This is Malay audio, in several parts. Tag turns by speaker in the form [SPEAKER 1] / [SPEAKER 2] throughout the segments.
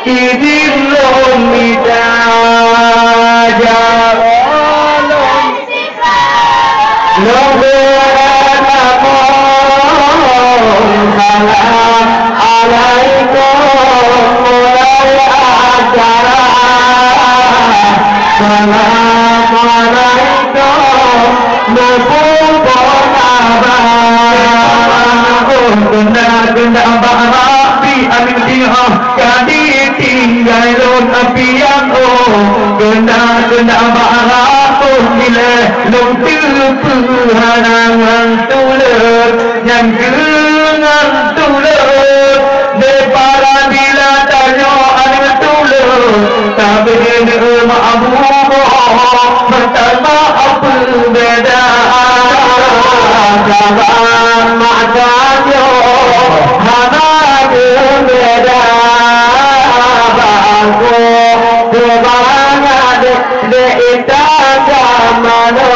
[SPEAKER 1] idilum idaja Nuburan akum salam alaikum mulai acara salam alaikum nububun abang genda barabi amin diha kadi tinggalun apian genda barabu bila lung harangan tulut yang dengan tulut de para bila tanya anak tulut tapi de ma'budah pertama apa beda sabar makanya hana beda bangku kebangan de itaja mano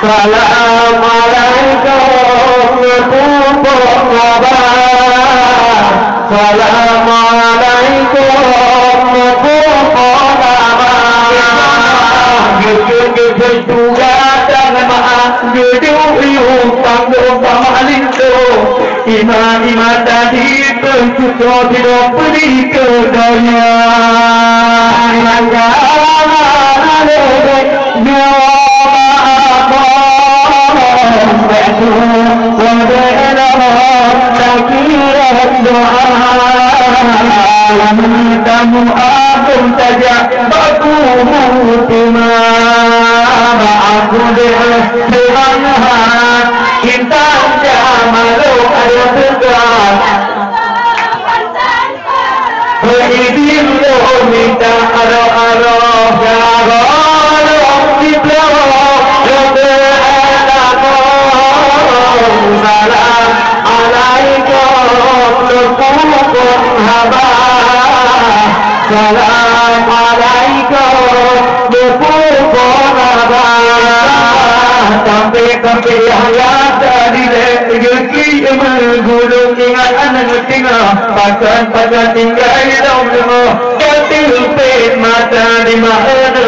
[SPEAKER 1] Assalamualaikum warahmatullahi wabarakatuh. Assalamualaikum warahmatullahi wabarakatuh. Berdua dan maaf berdua panggung pamalinto. Imam tadi bercucuk tidak beri kedaya. Tamu agung saja baku mutima aku dengan intan jamalu ada tegak beridin lo minta aro-aro jaro diblo salam alaikum lukukum haba Assalamualaikum lukukum haba sampai hayat dari rezeki menggulung ingat anak tinggal pakan tinggal dalam rumah katil pet mata di mana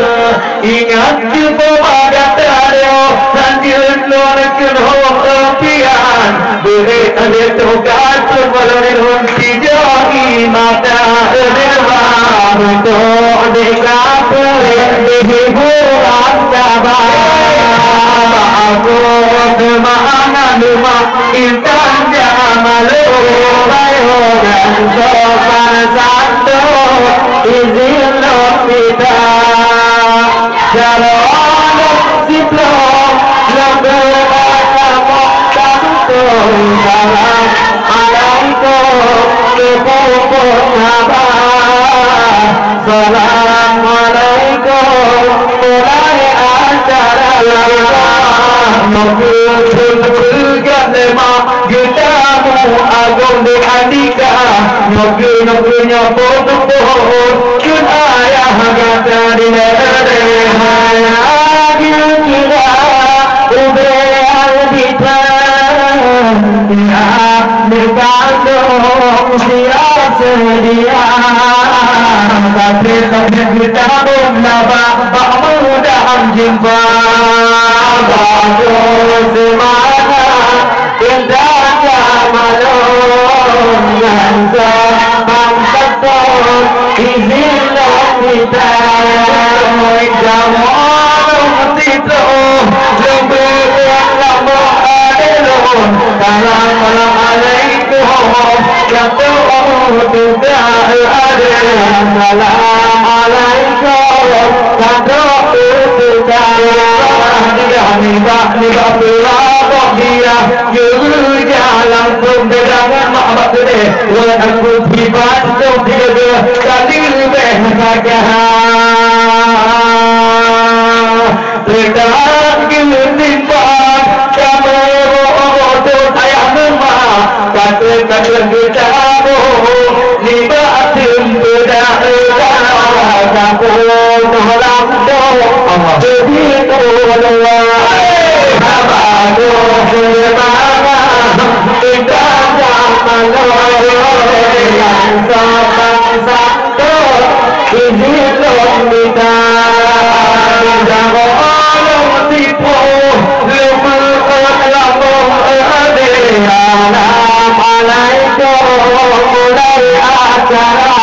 [SPEAKER 1] ingat jumpa pada tario sambil luar kenhok kepian beri ada tugas sebelum hunti jauhi mata derma untuk dikapur dihiburan sabar aku kemana rumah intan jamalu bayo dan sopan satu izin lo kita jalan diplom lebih kamu tentu salam alaikum lukukum haba Assalamualaikum mulai acara Nukul lema gitamu agung di andika Nukul-nukulnya pohon kun ayah gata di lere hayagil kira ube al-bita ya berkandung siap sedia tapi kita pun dapat mudah jumpa bagus semangat indah jamalun yang semangat izinlah kita jamalun itu lebih yang lama adelun Assalamualaikum yang juga ada Assalamualaikum yang juga Nibah pelabak dia Juru jalan pun dengan makhluk gede Wan aku privat jom tiga kali lebih kagah Letak giliran kamu bodoh ayah memang kata kita boh Nibah tim bedah aku orang doa begitu doa abadu firmana tidak zaman yang bangsa ini lomita jangan orang tipu lupa lampung ada Assalamualaikum mulai acara